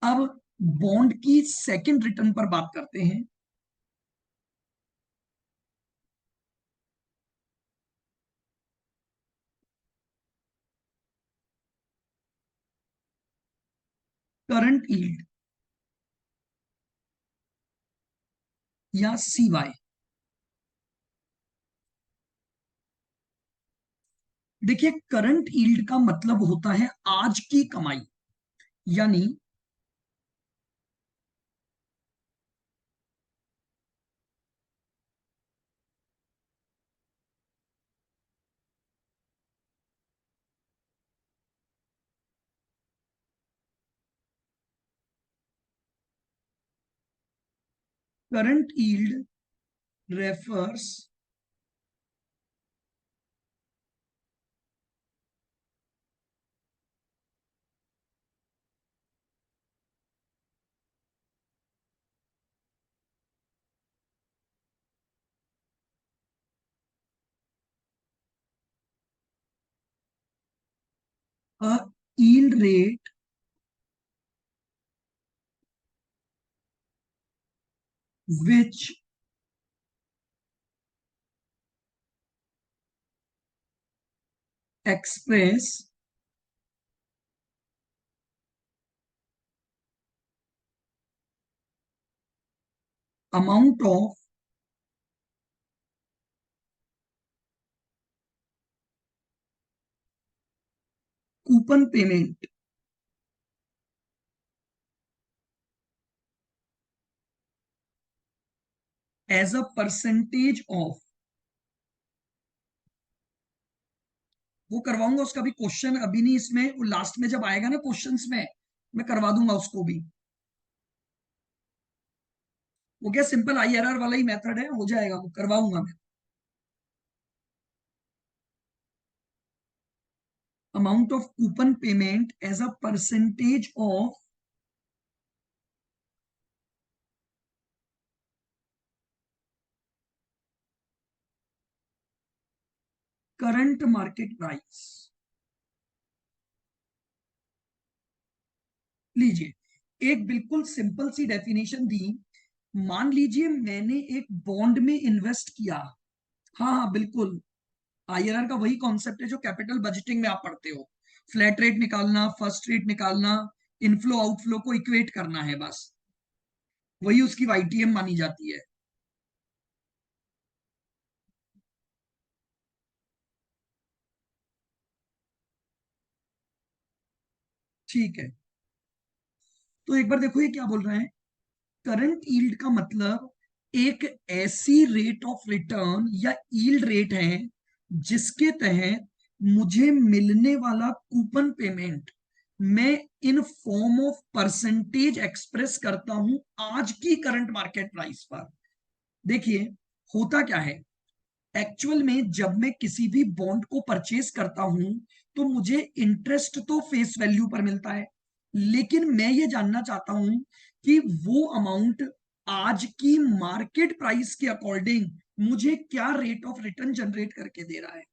अब बॉन्ड की second return पर बात करते हैं। करंट यील्ड या सीवाई। देखिए, करंट यील्ड का मतलब होता है आज की कमाई, यानी current yield refers a yield rate which express amount of coupon payment as a percentage of। वो करवाऊंगा, उसका भी क्वेश्चन अभी नहीं इसमें, वो लास्ट में जब आएगा ना क्वेश्चंस में मैं करवा दूंगा उसको भी। वो क्या सिंपल आईआरआर वाला ही मेथड है, हो जाएगा, वो करवाऊंगा मैं। Amount of coupon payment as a percentage of current market price. लीजिए, एक बिल्कुल सिंपल सी डेफिनेशन दी। मान लीजिए मैंने एक बॉन्ड में इन्वेस्ट किया। हाँ हाँ बिल्कुल, आईआरआर का वही कॉन्सेप्ट है जो कैपिटल बजटिंग में आप पढ़ते हो। फ्लैट रेट निकालना, फर्स्ट रेट निकालना, इनफ्लो आउटफ्लो को इक्वेट करना है बस, वही उसकी वाईटीएम मानी जाती है। ठीक है, तो एक बार देखो ये क्या बोल रहे हैं। करंट यील्ड का मतलब एक ऐसी रेट ऑफ रिटर्न या यील्ड रेट है जिसके तहत मुझे मिलने वाला कूपन पेमेंट मैं in form of percentage express करता हूं आज की करंट मार्केट प्राइस पर। देखिए, होता क्या है, एक्चुअल में जब मैं किसी भी बॉन्ड को परचेज करता हूं तो मुझे इंटरेस्ट तो फेस वैल्यू पर मिलता है, लेकिन मैं ये जानना चाहता हूं कि वो अमाउंट आज की मार्केट प्राइस के अकॉर्डिंग मुझे क्या रेट ऑफ रिटर्न जनरेट करके दे रहा है।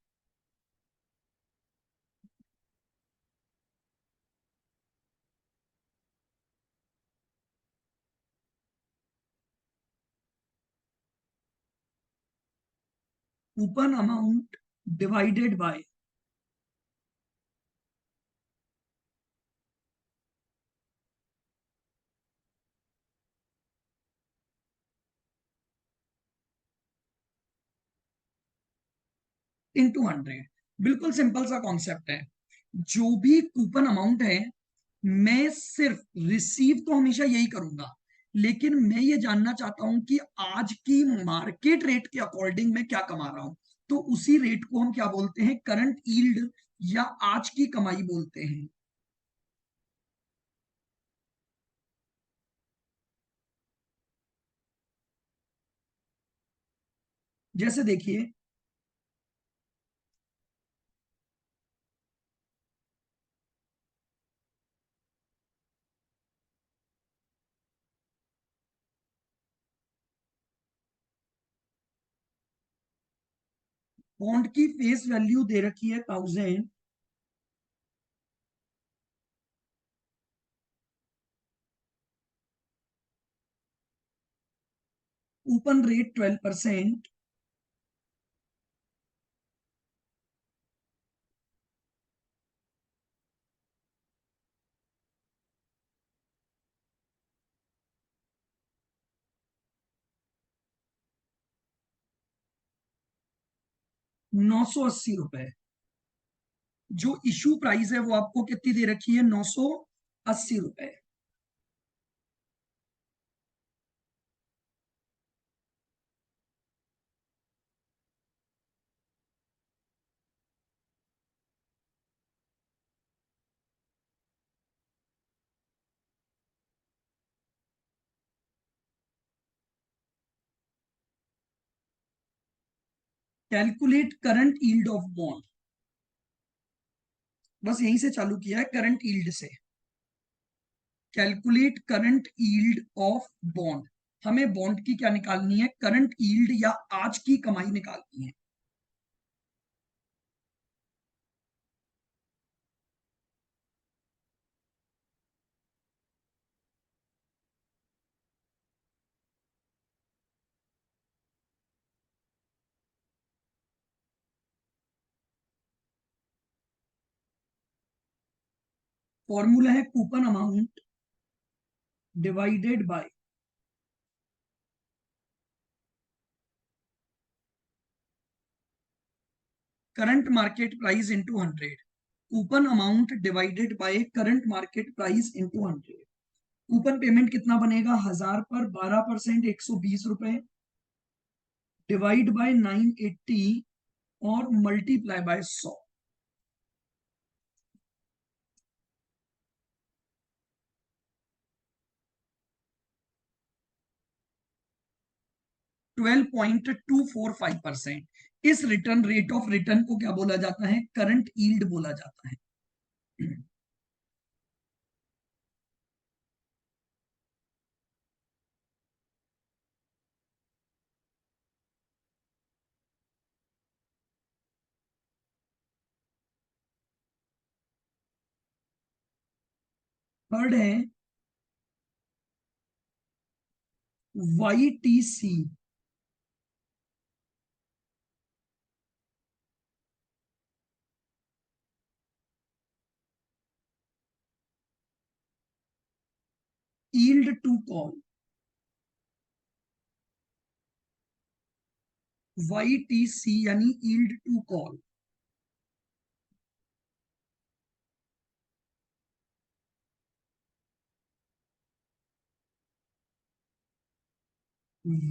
Coupon amount divided by into 100। बिल्कुल सिंपल सा कॉन्सेप्ट है। जो भी कूपन अमाउंट है, मैं सिर्फ रिसीव तो हमेशा यही करूंगा, लेकिन मैं ये जानना चाहता हूं कि आज की मार्केट रेट के अकॉर्डिंग मैं क्या कमा रहा हूं। तो उसी रेट को हम क्या बोलते हैं, करंट यील्ड या आज की कमाई बोलते हैं। जैसे देखिए, बॉन्ड की फेस वैल्यू दे रखी है 1000, कूपन रेट 12%, ₹980। जो इशू प्राइस है वो आपको कितनी दे रखी है? ₹980। Calculate current yield of bond, बस यहीं से चालू किया है, करंट यील्ड से। Calculate current yield of bond, हमें बॉन्ड की क्या निकालनी है? करंट यील्ड या आज की कमाई निकालनी है। फॉर्मूला है coupon amount divided by current market price into 100। Coupon amount divided by current market price into 100। Coupon payment कितना बनेगा? 1000 पर 12%, ₹120, डिवाइड बाय 980 और मल्टीप्लाई बाय 100। 12.245%। इस रिटर्न रेट ऑफ रिटर्न को क्या बोला जाता है? करंट यील्ड बोला जाता है। थर्ड है YTC, yield to call. YTC यानी yield to call.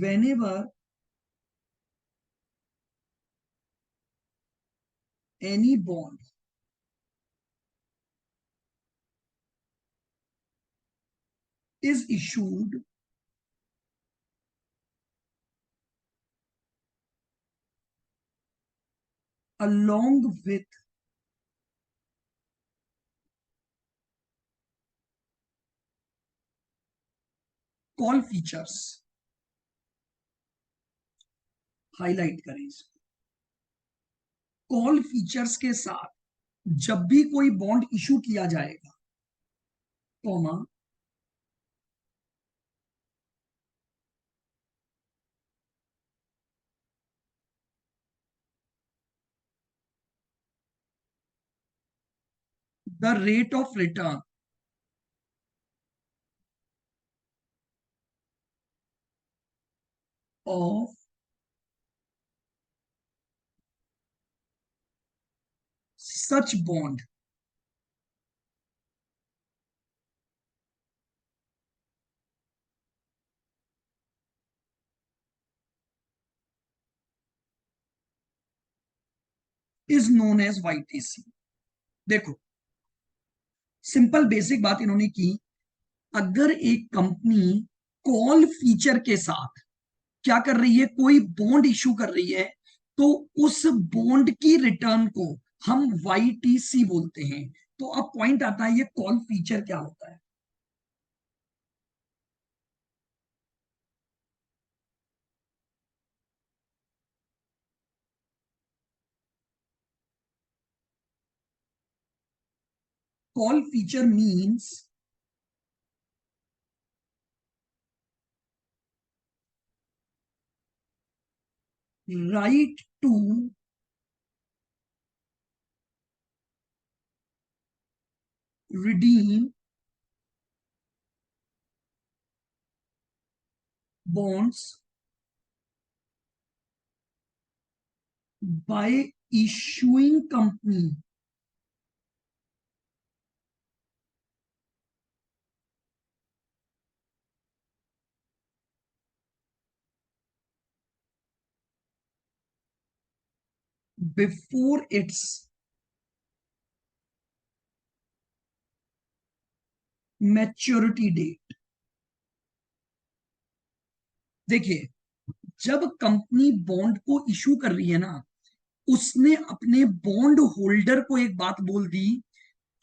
Whenever any bond is issued along with call features, highlight करें इसको, कॉल फीचर्स के साथ जब भी कोई बॉन्ड इशू किया जाएगा, comma, the rate of return of such bond is known as YTC। देखो, सिंपल बेसिक बात इन्होंने की, अगर एक कंपनी कॉल फीचर के साथ क्या कर रही है? कोई बॉन्ड इशू कर रही है, तो उस बॉन्ड की रिटर्न को हम YTC बोलते हैं। तो अब पॉइंट आता है, ये कॉल फीचर क्या होता है? Call feature means right to redeem bonds by issuing company before its maturity date. देखिए, जब कंपनी बॉन्ड को इशू कर रही है ना, उसने अपने बॉन्ड होल्डर को एक बात बोल दी,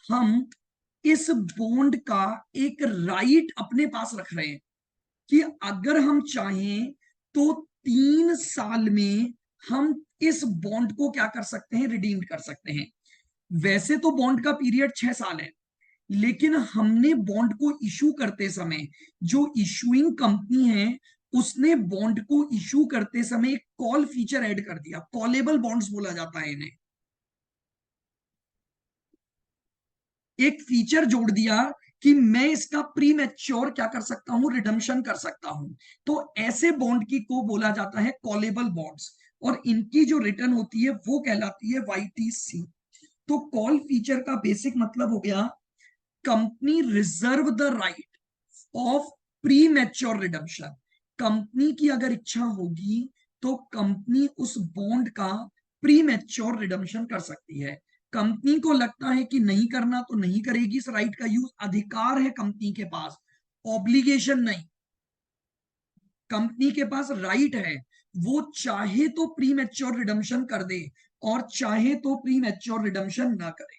हम इस बॉन्ड का एक राइट अपने पास रख रहे हैं कि अगर हम चाहें तो 3 साल में हम इस बॉन्ड को क्या कर सकते हैं, रिडीम कर सकते हैं। वैसे तो बॉन्ड का पीरियड 6 साल है, लेकिन हमने बॉन्ड को इशू करते समय, जो इशूइंग कंपनी है उसने बॉन्ड को इशू करते समय एक कॉल फीचर ऐड कर दिया, कॉलेबल बॉन्ड्स बोला जाता है इन्हें। एक फीचर जोड़ दिया कि मैं इसका प्री मैच्योर क्या कर सकता हूं, रिडम्पशन कर सकता हूं। तो ऐसे बॉन्ड की को बोला जाता है कॉलेबल बॉन्ड्स, और इनकी जो रिटर्न होती है वो कहलाती है वाईटीसी। तो कॉल फीचर का बेसिक मतलब हो गया, company reserve the right of pre mature redemption. Company की अगर इच्छा होगी तो कंपनी उस बॉन्ड का प्री मैच्योर रिडम्पशन कर सकती है। कंपनी को लगता है कि नहीं करना तो नहीं करेगी, इस राइट का यूज, अधिकार है कंपनी के पास, ऑब्लिगेशन नहीं। कंपनी के पास राइट है, वो चाहे तो प्री मैच्योर रिडम्पशन कर दे और चाहे तो प्री मैच्योर रिडम्पशन ना करे।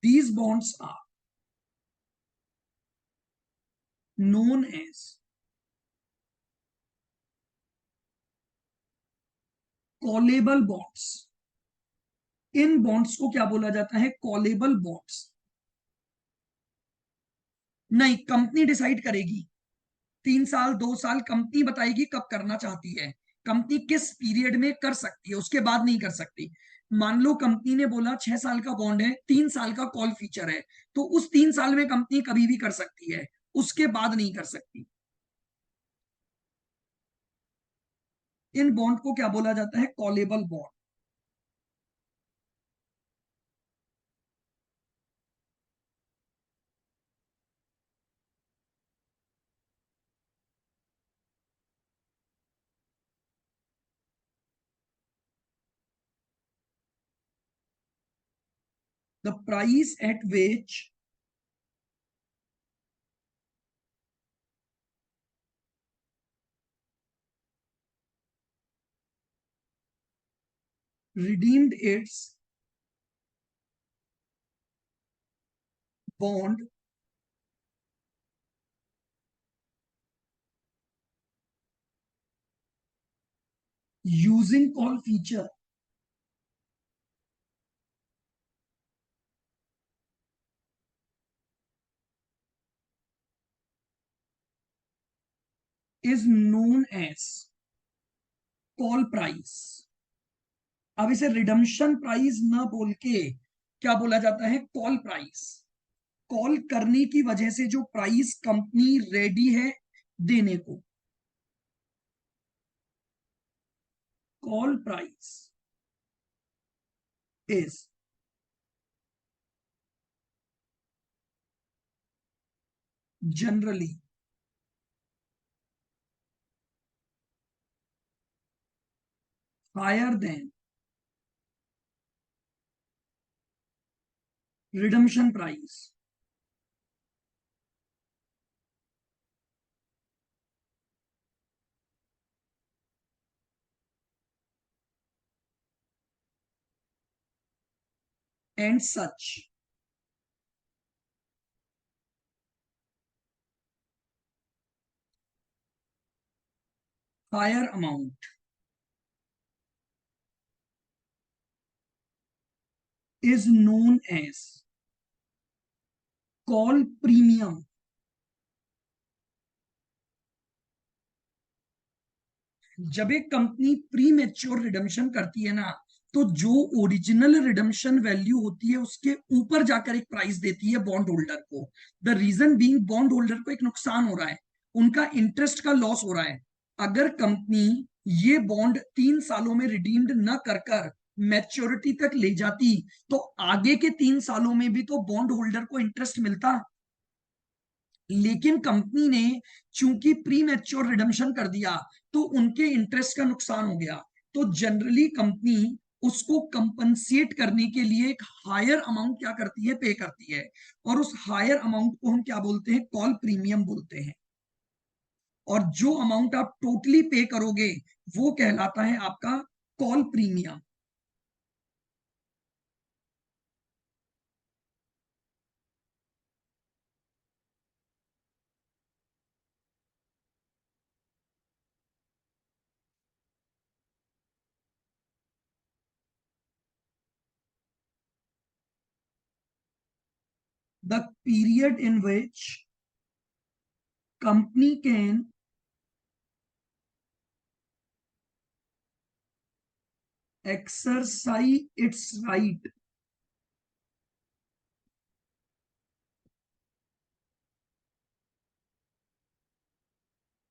These bonds are known as callable bonds. इन बॉन्ड्स को क्या बोला जाता है, कॉलेबल बॉन्ड्स। नहीं, कंपनी डिसाइड करेगी, 3 साल 2 साल कंपनी बताएगी कब करना चाहती है, कंपनी किस पीरियड में कर सकती है, उसके बाद नहीं कर सकती। मान लो कंपनी ने बोला 6 साल का बॉन्ड है, 3 साल का कॉल फीचर है, तो उस 3 साल में कंपनी कभी भी कर सकती है, उसके बाद नहीं कर सकती। इन बॉन्ड को क्या बोला जाता है, callable bond. The price at which redeemed its bond using call feature is known as call price. अब इसे रिडम्पशन प्राइस ना बोल के क्या बोला जाता है, कॉल प्राइस। कॉल करने की वजह से जो प्राइस कंपनी रेडी है देने को, call price is generally higher than redemption price and such higher amount is known as call premium. जब एक कंपनी प्री मैच्योर रिडम्पशन करती है ना, तो जो ओरिजिनल रिडम्पशन वैल्यू होती है उसके ऊपर जाकर एक प्राइस देती है बॉन्ड होल्डर को। The reason being bond holder को एक नुकसान हो रहा है, उनका इंटरेस्ट का लॉस हो रहा है। अगर कंपनी ये बॉन्ड 3 सालों में रिडीम्ड न कर कर मैच्योरिटी तक ले जाती, तो आगे के 3 सालों में भी तो बॉन्ड होल्डर को इंटरेस्ट मिलता। लेकिन कंपनी ने चूंकि प्री मैच्योर रिडम्पशन कर दिया, तो उनके इंटरेस्ट का नुकसान हो गया। तो जनरली कंपनी उसको कंपनसेट करने के लिए एक हायर अमाउंट क्या करती है, पे करती है। और उस हायर अमाउंट को हम क्या बोलते हैं, कॉल प्रीमियम बोलते हैं। और जो अमाउंट आप टोटली पे करोगे वो कहलाता है आपका call premium. The period in which company can exercise its right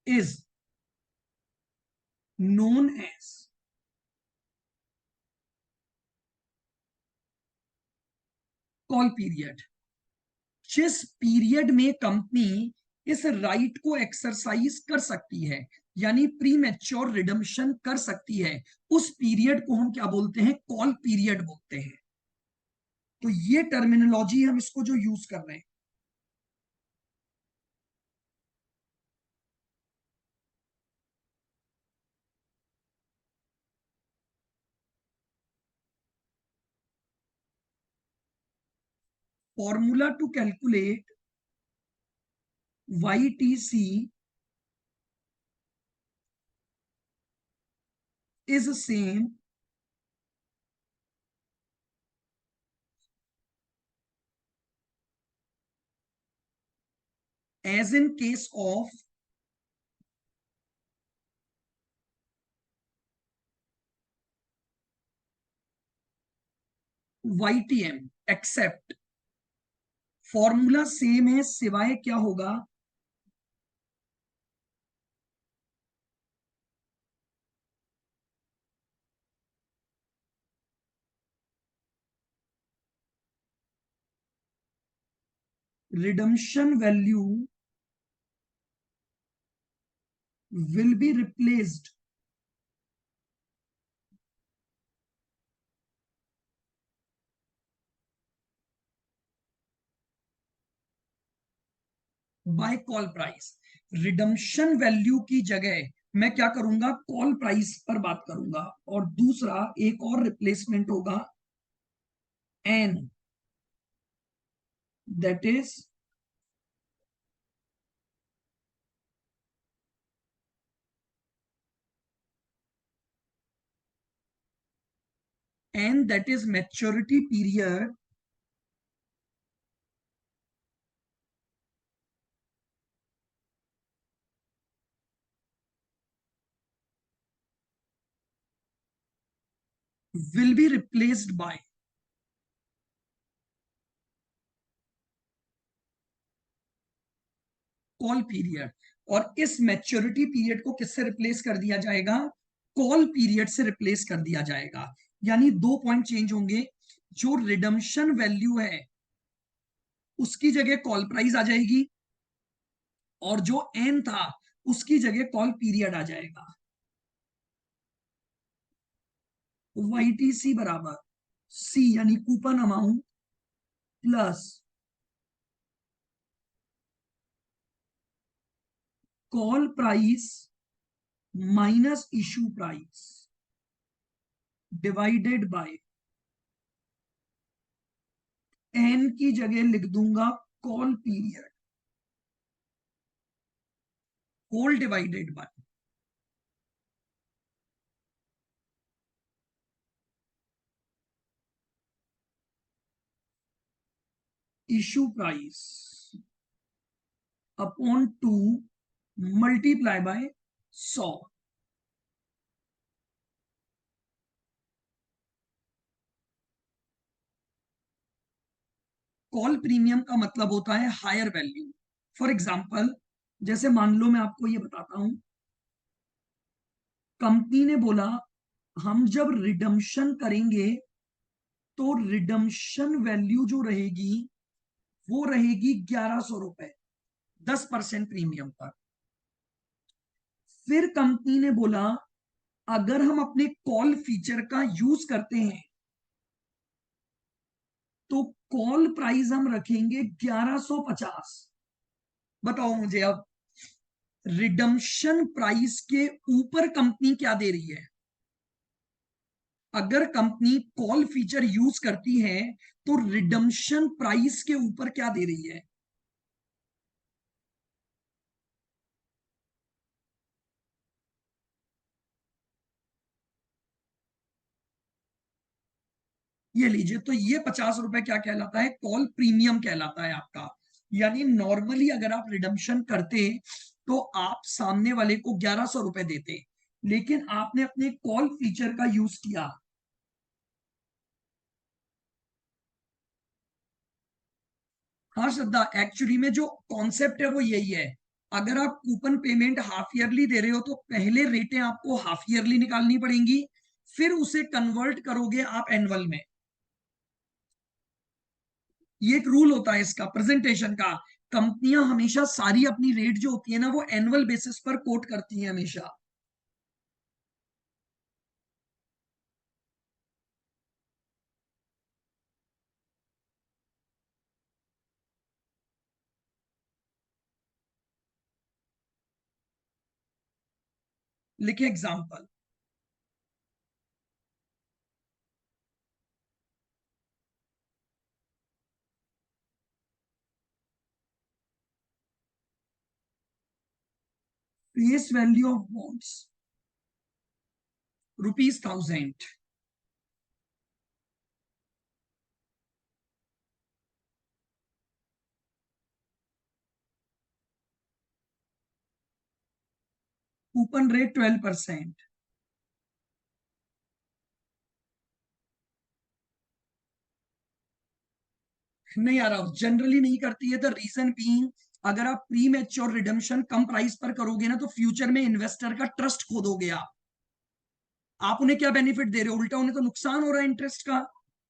is known as call period. जिस पीरियड में कंपनी इस राइट को एक्सरसाइज कर सकती है, यानी प्री मैच्योर रिडम्पशन कर सकती है, उस पीरियड को हम क्या बोलते हैं, कॉल पीरियड बोलते हैं। तो ये टर्मिनोलॉजी हम इसको जो यूज कर रहे हैं। Formula to calculate YTC is same as in case of YTM except. Formula same है, सिवाय क्या होगा, redemption value will be replaced by call price. Redemption value की जगह मैं क्या करूंगा, कॉल प्राइस पर बात करूंगा। और दूसरा एक और रिप्लेसमेंट होगा n, that is n that is maturity period will be replaced by call period. और इस मैच्योरिटी पीरियड को किससे रिप्लेस कर दिया जाएगा, कॉल पीरियड से रिप्लेस कर दिया जाएगा। यानी दो पॉइंट चेंज होंगे। जो रिडम्पशन वैल्यू है उसकी जगह कॉल प्राइस आ जाएगी, और जो एन था उसकी जगह कॉल पीरियड आ जाएगा। YTC बराबर C यानी coupon amount plus call price minus issue price divided by n की जगह लिख दूंगा call period whole divided by issue price upon 2 multiply by 100। Call premium का मतलब होता है हायर वैल्यू। फॉर एग्जाम्पल, जैसे मान लो मैं आपको ये बताता हूं, कंपनी ने बोला हम जब रिडम्शन करेंगे तो रिडम्शन वैल्यू जो रहेगी वो रहेगी 1100 रुपए 10% प्रीमियम पर। फिर कंपनी ने बोला अगर हम अपने कॉल फीचर का यूज करते हैं तो कॉल प्राइस हम रखेंगे 1150। बताओ मुझे अब, रिडम्शन प्राइस के ऊपर कंपनी क्या दे रही है? अगर कंपनी कॉल फीचर यूज करती है तो रिडम्शन प्राइस के ऊपर क्या दे रही है? ये लीजिए, तो ये 50 रुपए क्या कहलाता है? कॉल प्रीमियम कहलाता है आपका। यानी नॉर्मली अगर आप रिडम्शन करते तो आप सामने वाले को 1100 रुपए देते, लेकिन आपने अपने कॉल फीचर का यूज किया। हाँ श्रद्धा, एक्चुअली में जो कॉन्सेप्ट है वो यही है। अगर आप कूपन पेमेंट हाफ ईयरली दे रहे हो तो पहले रेटें आपको हाफ ईयरली निकालनी पड़ेंगी, फिर उसे कन्वर्ट करोगे आप एनुअल में। ये एक रूल होता है इसका प्रेजेंटेशन का। कंपनियां हमेशा सारी अपनी रेट जो होती है ना वो एनुअल बेसिस पर कोट करती हैं हमेशा। लिखे example. Face value of bonds ₹1000। Coupon rate 12%। नहीं आ रहा, जनरली नहीं करती है। द रीजन बीइंग, अगर आप प्री मैच्योर रिडम्शन कम प्राइस पर करोगे ना तो फ्यूचर में इन्वेस्टर का ट्रस्ट खो दोगे आप उन्हें क्या बेनिफिट दे रहे हो? उल्टा उन्हें तो नुकसान हो रहा है इंटरेस्ट का।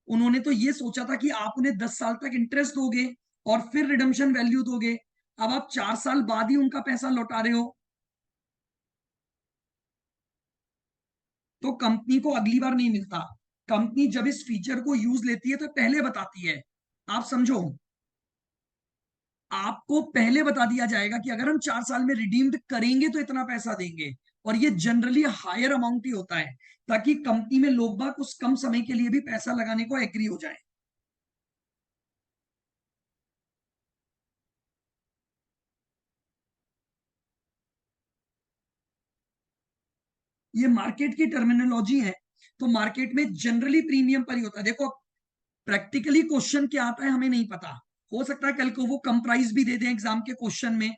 उन्होंने तो ये सोचा था कि आप उन्हें 10 साल तक इंटरेस्ट दोगे और फिर रिडम्शन वैल्यू दोगे। अब आप 4 साल बाद ही उनका पैसा लौटा रहे हो। तो कंपनी को अगली बार नहीं मिलता। कंपनी जब इस फीचर को यूज लेती है तो पहले बताती है। आप समझो, आपको पहले बता दिया जाएगा कि अगर हम 4 साल में रिडीम्ड करेंगे तो इतना पैसा देंगे। और ये जनरली हायर अमाउंट ही होता है, ताकि कंपनी में लोग बाग उस कम समय के लिए भी पैसा लगाने को एग्री हो जाए। ये मार्केट की टर्मिनोलॉजी है। तो मार्केट में जनरली प्रीमियम पर ही होता है। देखो, प्रैक्टिकली क्वेश्चन क्या आता है हमें नहीं पता। हो सकता है कल को वो कम प्राइस भी दे दें एग्जाम के क्वेश्चन में।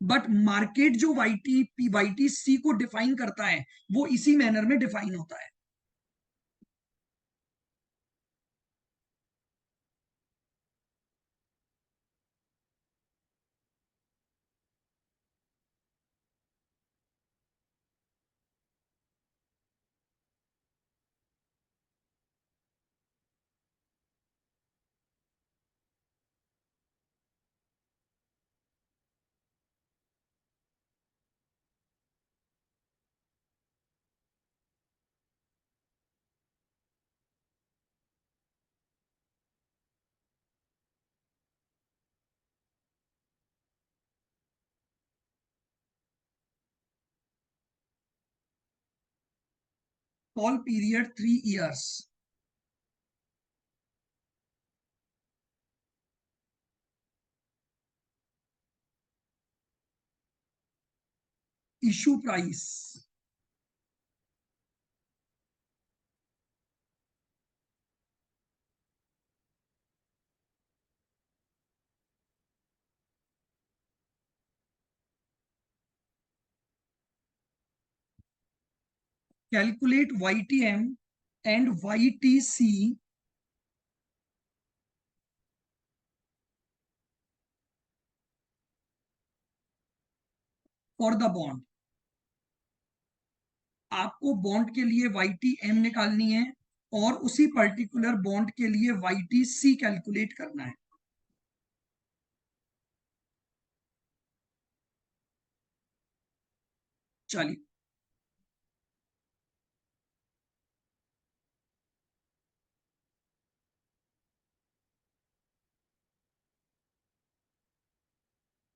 बट मार्केट जो वाईटीसी को डिफाइन करता है वो इसी मैनर में डिफाइन होता है। Call period 3 years. Issue price calculate YTM and YTC for the bond. आपको बॉन्ड के लिए YTM निकालनी है और उसी पर्टिकुलर बॉन्ड के लिए YTC कैलकुलेट करना है। चलिए,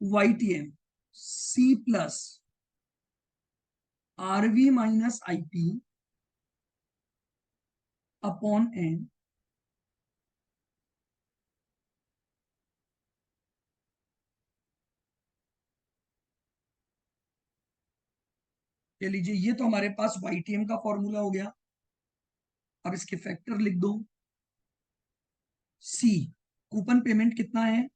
YTM C plus RV minus IP upon N ले लीजिए। ये तो हमारे पास YTM का फॉर्मूला हो गया। अब इसके फैक्टर लिख दो। C कूपन पेमेंट कितना है,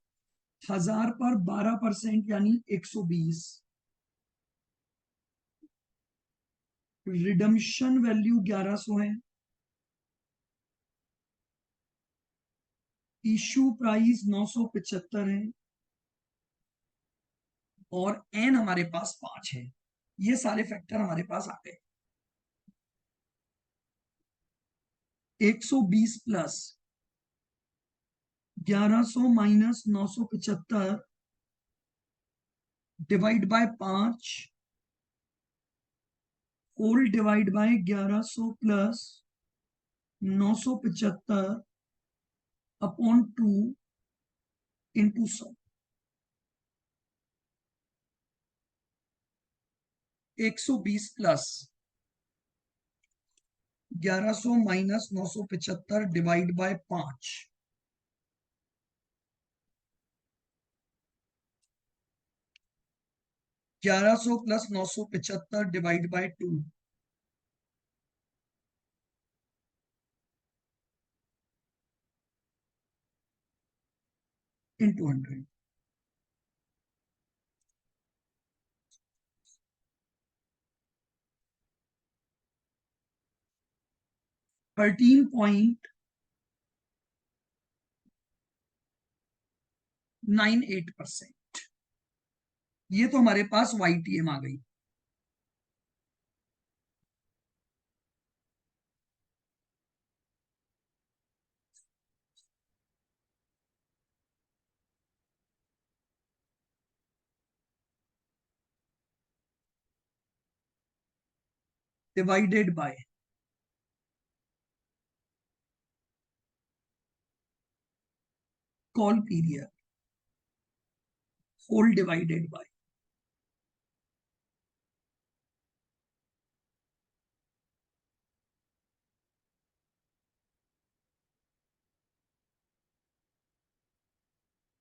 1000 पर 12% यानी 120। रिडम्शन वैल्यू 1100 है। इशू प्राइस 975 है और एन हमारे पास 5 है। ये सारे फैक्टर हमारे पास आ गए। 120 plus 1100 minus 975 divide by 5 whole divide by 1100 plus 975 upon 2 into 100। 120 plus 1100 minus 975 divide by 5 1100 plus 975 divide by 2 into 100। 13.98%। ये तो हमारे पास YTM आ गई। Divided by call period whole divided by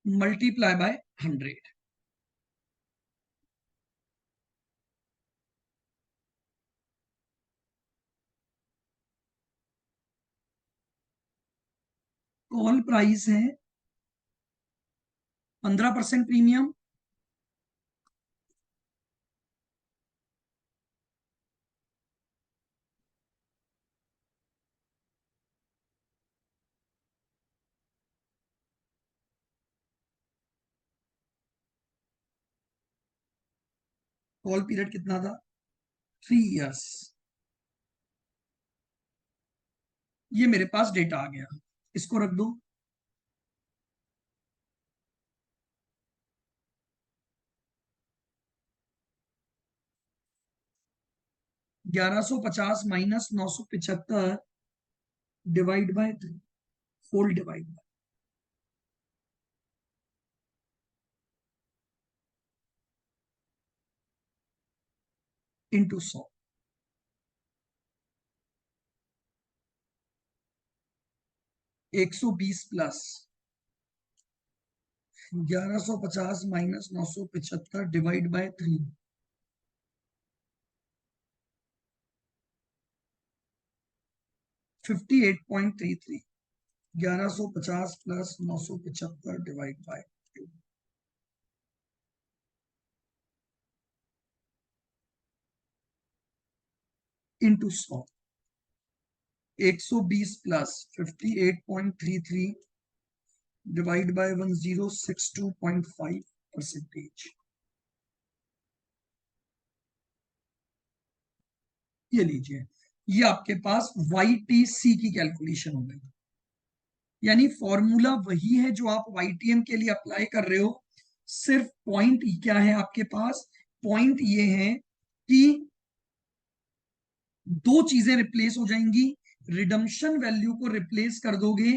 multiply by 100। Call price है 15% प्रीमियम। कॉल पीरियड कितना था, 3 years. ये मेरे पास डेटा आ गया, इसको रख दो। 1150 minus 975 divide by 3 whole divide by into 100। 120 plus 1150 minus 975 divide by 3 58.33। 1150 plus 975 divide by 2। Into 100, 120 plus 58.33 divide by 1062.5%। ये लीजिए, ये आपके पास YTC की कैलकुलेशन हो गई। यानी फॉर्मूला वही है जो आप YTM के लिए अप्लाई कर रहे हो, सिर्फ पॉइंट क्या है आपके पास, पॉइंट ये है कि दो चीजें रिप्लेस हो जाएंगी, रिडम्पशन वैल्यू को रिप्लेस कर दोगे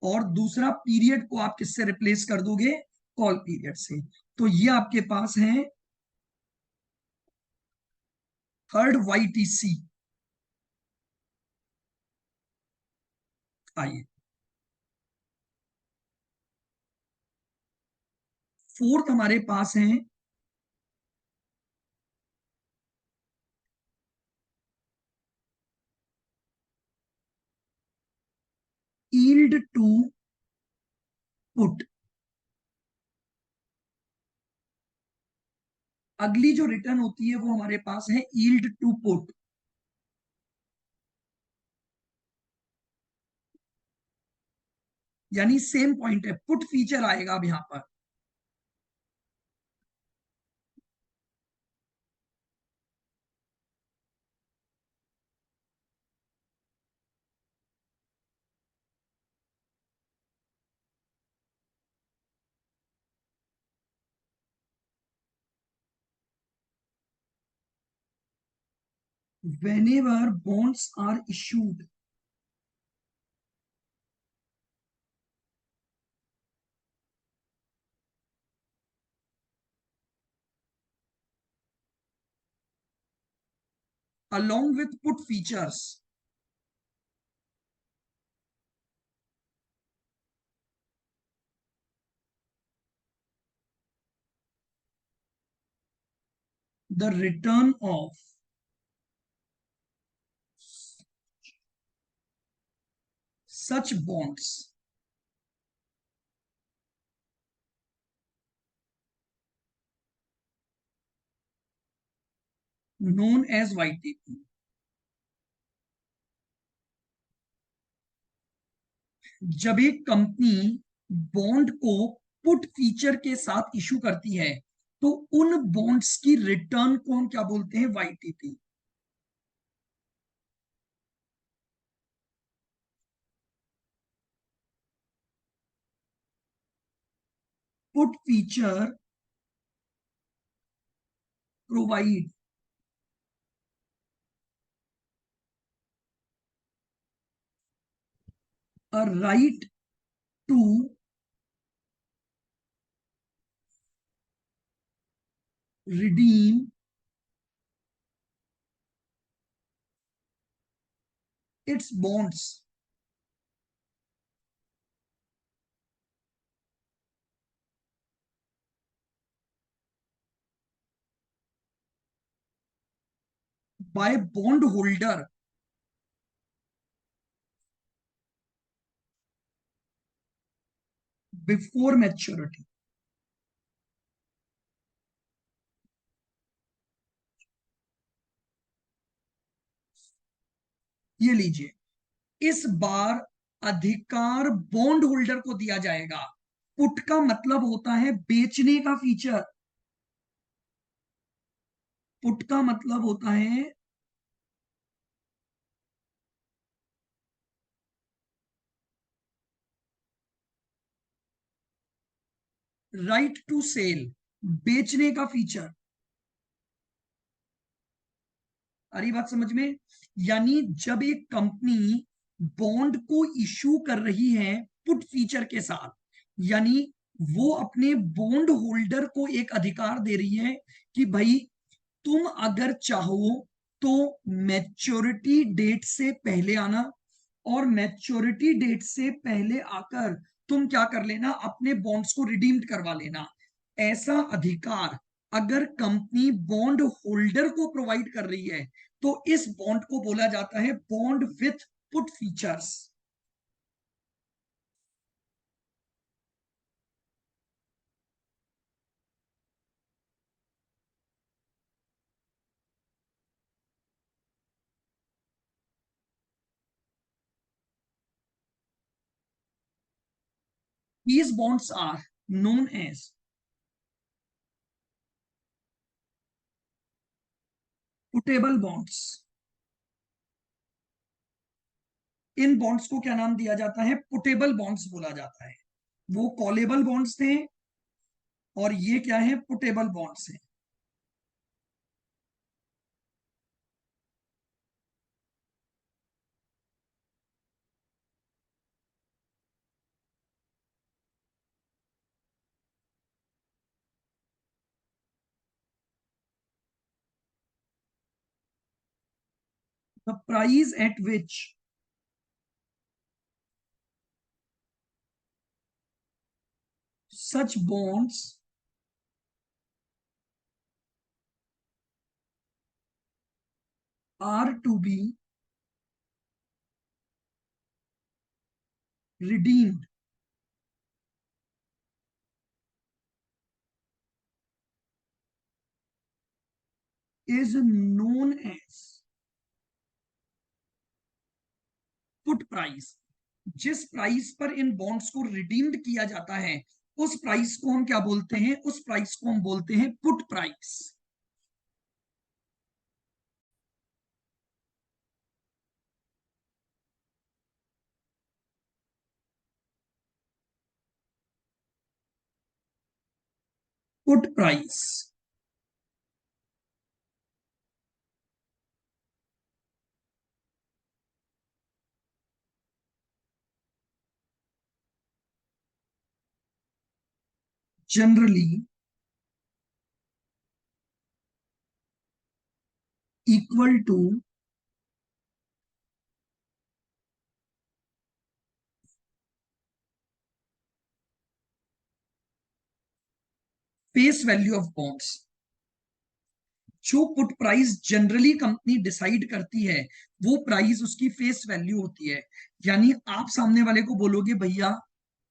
और दूसरा पीरियड को आप किससे रिप्लेस कर दोगे, कॉल पीरियड से। तो ये आपके पास है थर्ड YTC। आइए फोर्थ हमारे पास है यील्ड टू पुट। अगली जो रिटर्न होती है वो हमारे पास है यील्ड टू पुट। यानी सेम पॉइंट है, पुट फीचर आएगा अब यहां पर। whenever bonds are issued, along with put features, the return of such bonds known as YTP। जब एक कंपनी बॉन्ड को पुट फीचर के साथ इशू करती है तो उन बॉन्ड्स की रिटर्न को हम क्या बोलते हैं, YTP। Put feature provide a right to redeem its bonds by bondholder before maturity। ये लीजिए, इस बार अधिकार बॉन्ड होल्डर को दिया जाएगा। पुट का मतलब होता है बेचने का फीचर, पुट का मतलब होता है राइट टू सेल, बेचने का फीचर। आ रही बात समझ में? यानी जब एक कंपनी बॉन्ड को इशू कर रही है पुट फीचर के साथ, यानी वो अपने बॉन्ड होल्डर को एक अधिकार दे रही है कि भाई तुम अगर चाहो तो मैच्योरिटी डेट से पहले आना, और मैच्योरिटी डेट से पहले आकर तुम क्या कर लेना, अपने बॉन्ड्स को रिडीम्ड करवा लेना। ऐसा अधिकार अगर कंपनी बॉन्ड होल्डर को प्रोवाइड कर रही है तो इस बॉन्ड को बोला जाता है bond with put features. These bonds are known as puttable bonds. इन बॉन्ड्स को क्या नाम दिया जाता है? पुटेबल बॉन्ड्स बोला जाता है। वो कॉलेबल बॉन्ड्स थे और ये क्या है? पुटेबल बॉन्ड्स हैं। The price at which such bonds are to be redeemed is known as put price. जिस प्राइस पर इन बॉन्ड्स को रिडीम्ड किया जाता है उस प्राइस को हम क्या बोलते हैं? उस प्राइस को हम बोलते हैं put price. Put price. Generally equal to face value of bonds. जो put price generally company decide करती है वो प्राइस उसकी फेस वैल्यू होती है। यानी आप सामने वाले को बोलोगे भैया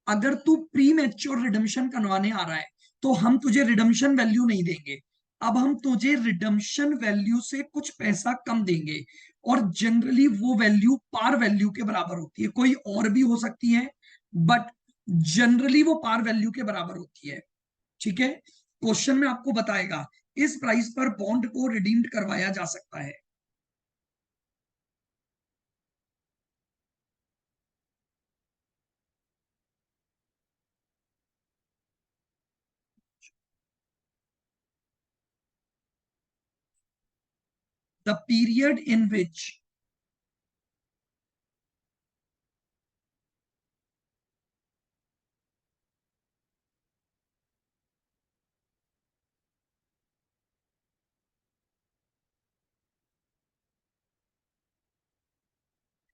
अगर तू प्री मैच्योर रिडम्पशन करवाने आ रहा है तो हम तुझे रिडम्पशन वैल्यू नहीं देंगे, अब हम तुझे रिडम्पशन वैल्यू से कुछ पैसा कम देंगे। और जनरली वो वैल्यू पार वैल्यू के बराबर होती है, कोई और भी हो सकती है बट जनरली वो पार वैल्यू के बराबर होती है। ठीक है, क्वेश्चन में आपको बताएगा इस प्राइस पर बॉन्ड को रिडीम्ड करवाया जा सकता है। The period in which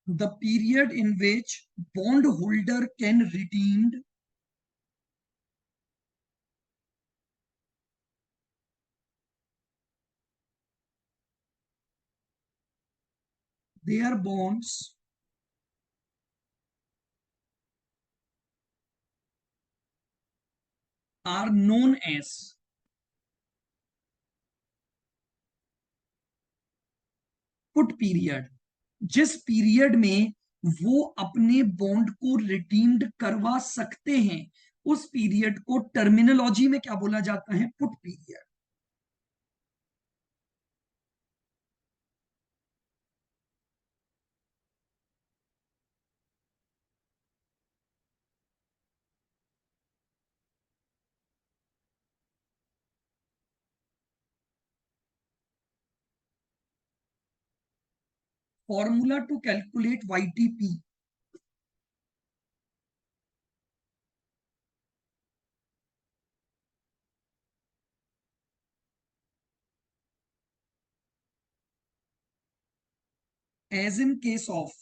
the period in which bondholder can redeem their bonds are known as put period. जिस पीरियड में वो अपने बॉन्ड को रिडीम्ड करवा सकते हैं उस पीरियड को टर्मिनोलॉजी में क्या बोला जाता है? Put period. Formula to calculate YTP. As in case of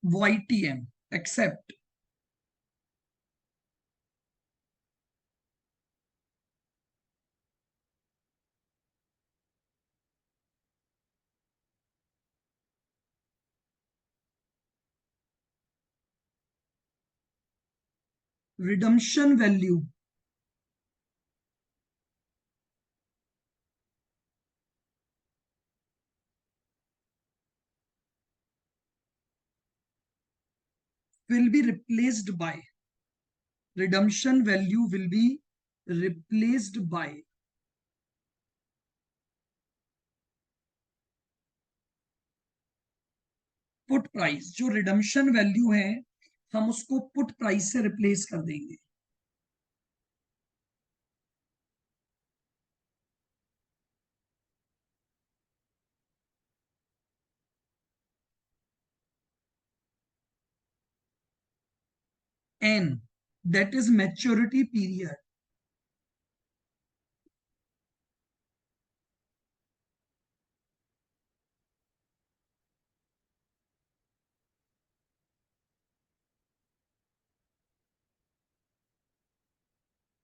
YTM except redemption value will be replaced by, redemption value will be replaced by put price. जो रिडम्शन वैल्यू है हम उसको पुट प्राइस से रिप्लेस कर देंगे। N, that is maturity period,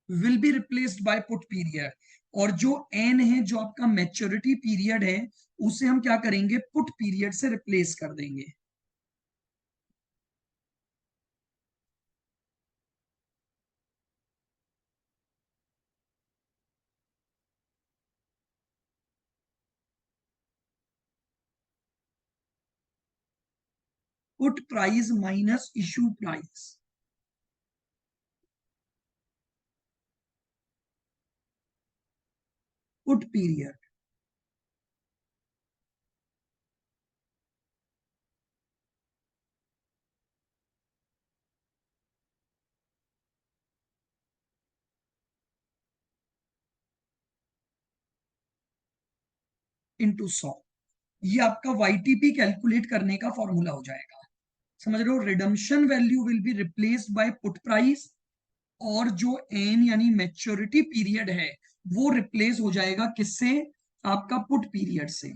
will be replaced by put period. और जो N है, जो आपका मैच्योरिटी पीरियड है, उसे हम क्या करेंगे, पुट पीरियड से रिप्लेस कर देंगे। Put price minus issue price, put period into 100। ये आपका वाईटीपी कैलकुलेट करने का फॉर्मूला हो जाएगा। समझ रहे हो, redemption value will be replaced by put price, और जो एन यानी मैच्योरिटी पीरियड है वो रिप्लेस हो जाएगा किससे, आपका पुट पीरियड से।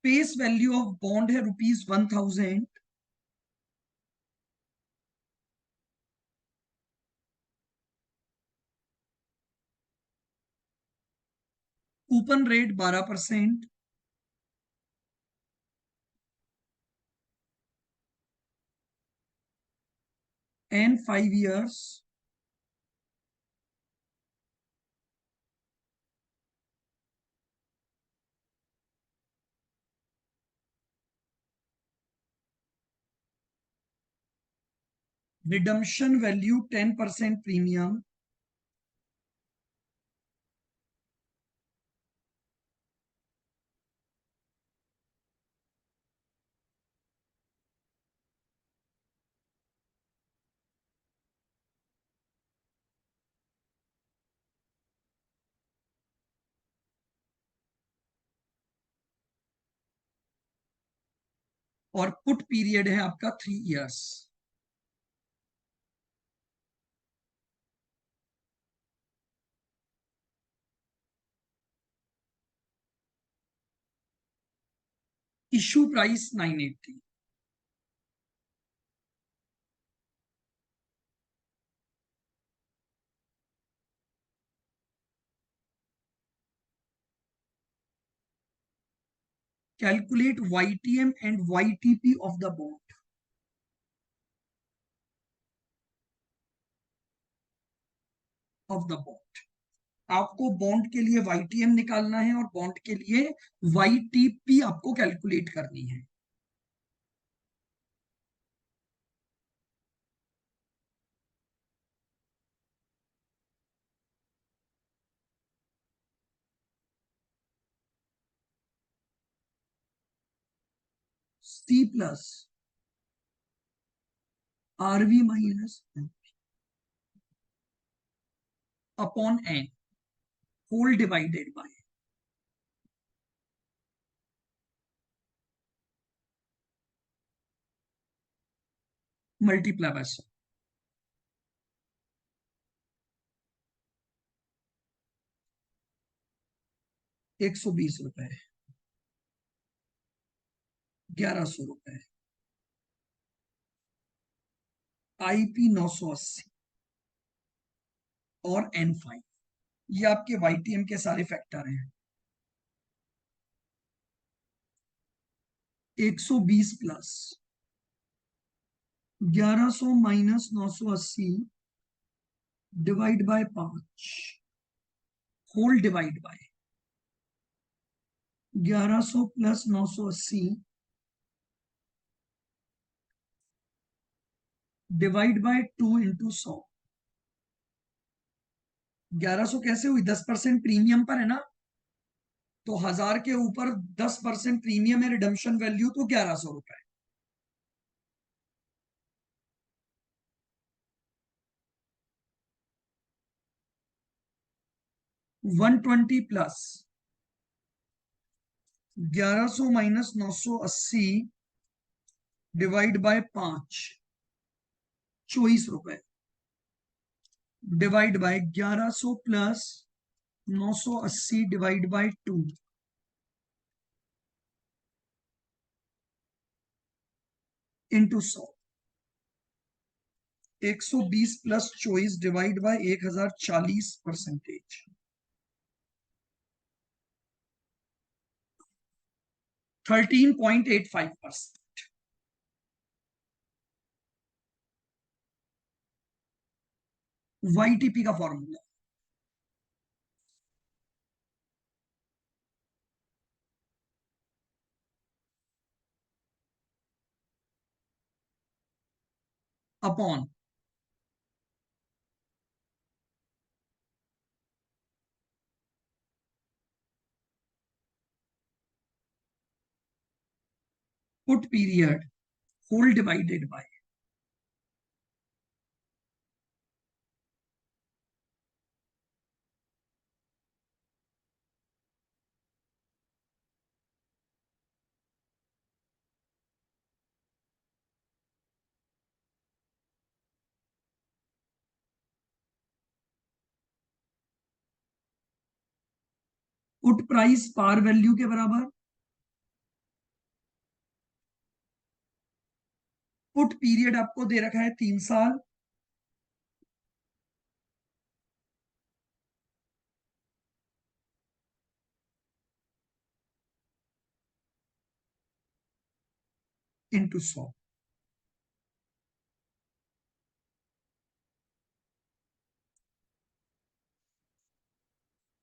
फेस वैल्यू ऑफ बॉन्ड है ₹1000, coupon rate 12%, and 5 years, redemption value 10% premium, और पुट पीरियड है आपका 3 years। Issue price 980। Calculate YTM and YTP of the bond, of the bond. आपको बॉन्ड के लिए YTM निकालना है और बॉन्ड के लिए YTP आपको कैलकुलेट करनी है। C+ RV minus upon n, whole divided by multiply by 100। 120 रुपए, 1100 रुपए, IP 980। और N5। ये आपके YTM के सारे फैक्टर हैं। 120 plus 1100 minus 980 divide by 5 whole divide by 1100 plus 980 divide by 2 into 100। 1100 कैसे हुई? 10% प्रीमियम पर है ना, तो 1000 के ऊपर 10% प्रीमियम है, रिडम्पशन वैल्यू, तो 1100 रुपए। 120 प्लस 1100 माइनस 980 डिवाइड बाय 5 24 रुपए divide by 1100 plus 980 divide by 2 into 100। 120 plus 24 divide by 1040%। 13.85%। YTP का formula. Upon put period whole divided by put price par value के बराबर, पुट पीरियड आपको दे रखा है 3 साल, into 100।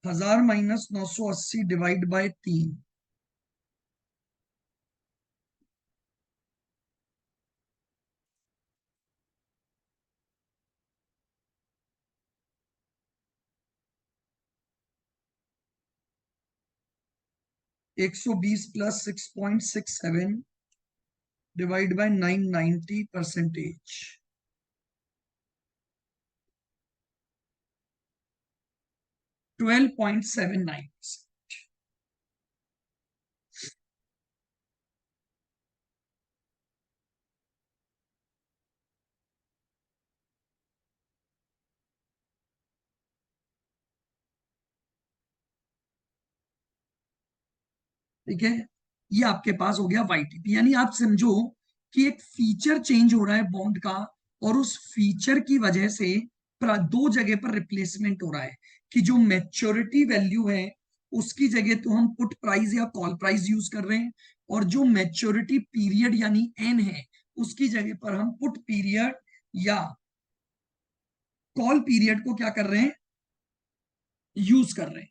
1000 minus 980 divide by 3। 120 plus 6.67 divide by 990%। 12.79%। ठीक है, ये आपके पास हो गया YTP। यानी आप समझो कि एक फीचर चेंज हो रहा है बॉन्ड का, और उस फीचर की वजह से दो जगह पर रिप्लेसमेंट हो रहा है, कि जो मैच्योरिटी वैल्यू है उसकी जगह तो हम पुट प्राइस या कॉल प्राइस यूज कर रहे हैं, और जो मैच्योरिटी पीरियड यानी एन है उसकी जगह पर हम पुट पीरियड या कॉल पीरियड को क्या कर रहे हैं, यूज कर रहे हैं।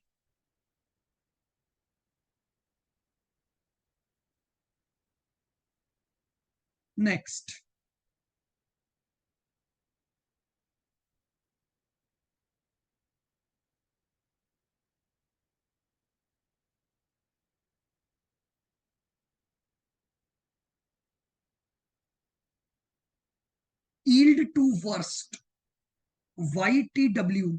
Next, yield to worst, YTW।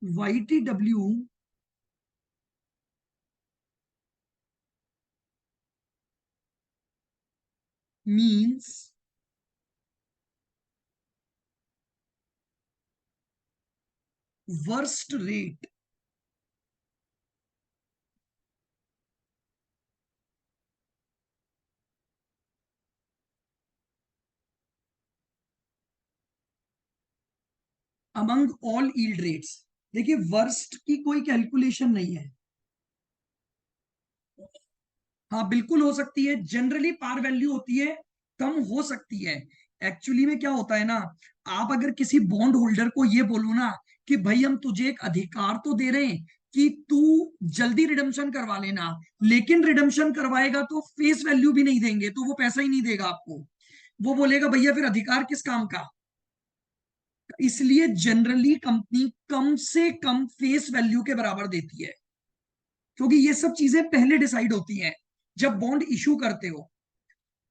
YTW means worst rate among all yield rates. देखिए वर्स्ट की कोई कैलकुलेशन नहीं है। हाँ बिल्कुल हो सकती है, जनरली पार वैल्यू होती है, कम हो सकती है। एक्चुअली में क्या होता है ना, आप अगर किसी बॉन्ड होल्डर को ये बोलो ना कि भाई हम तुझे एक अधिकार तो दे रहे हैं कि तू जल्दी रिडम्पशन करवा लेना, लेकिन रिडम्पशन करवाएगा तो फेस वैल्यू भी नहीं देंगे, तो वो पैसा ही नहीं देगा आपको। वो बोलेगा भैया फिर अधिकार किस काम का। इसलिए जनरली कंपनी कम से कम फेस वैल्यू के बराबर देती है, क्योंकि ये सब चीजें पहले डिसाइड होती हैं जब बॉन्ड इशू करते हो।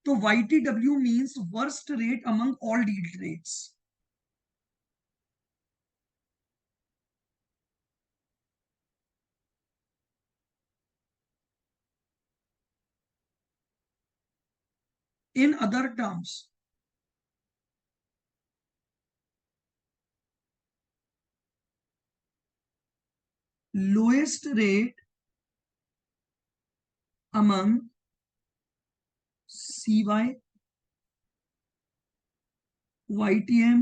तो YTW means worst rate among all the rates. In other terms, lowest rate among CY, YTM,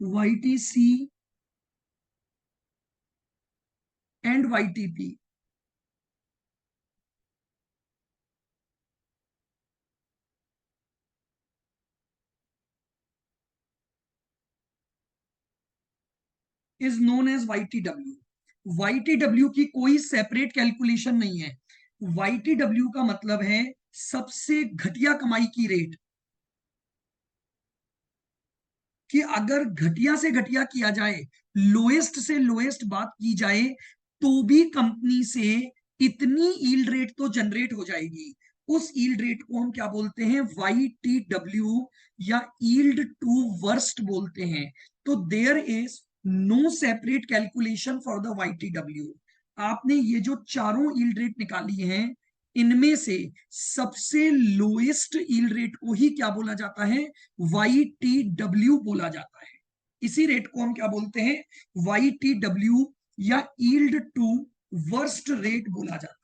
YTC and YTP is known as YTW। YTW की कोई सेपरेट कैलकुलेशन नहीं है। YTW का मतलब है सबसे घटिया कमाई की रेट, कि अगर घटिया से घटिया किया जाए, लोएस्ट से लोएस्ट बात की जाए, तो भी कंपनी से इतनी यील्ड रेट तो जनरेट हो जाएगी। उस यील्ड रेट को हम क्या बोलते हैं, YTW, या यील्ड टू वर्स्ट बोलते हैं। तो there is no separate calculation for the YTW। आपने ये जो चारों यील्ड रेट निकाली हैं, इनमें से सबसे लोएस्ट यील्ड रेट को ही क्या बोला जाता है, YTW बोला जाता है। इसी रेट को हम क्या बोलते हैं, YTW, या यील्ड टू वर्स्ट रेट बोला जाता है।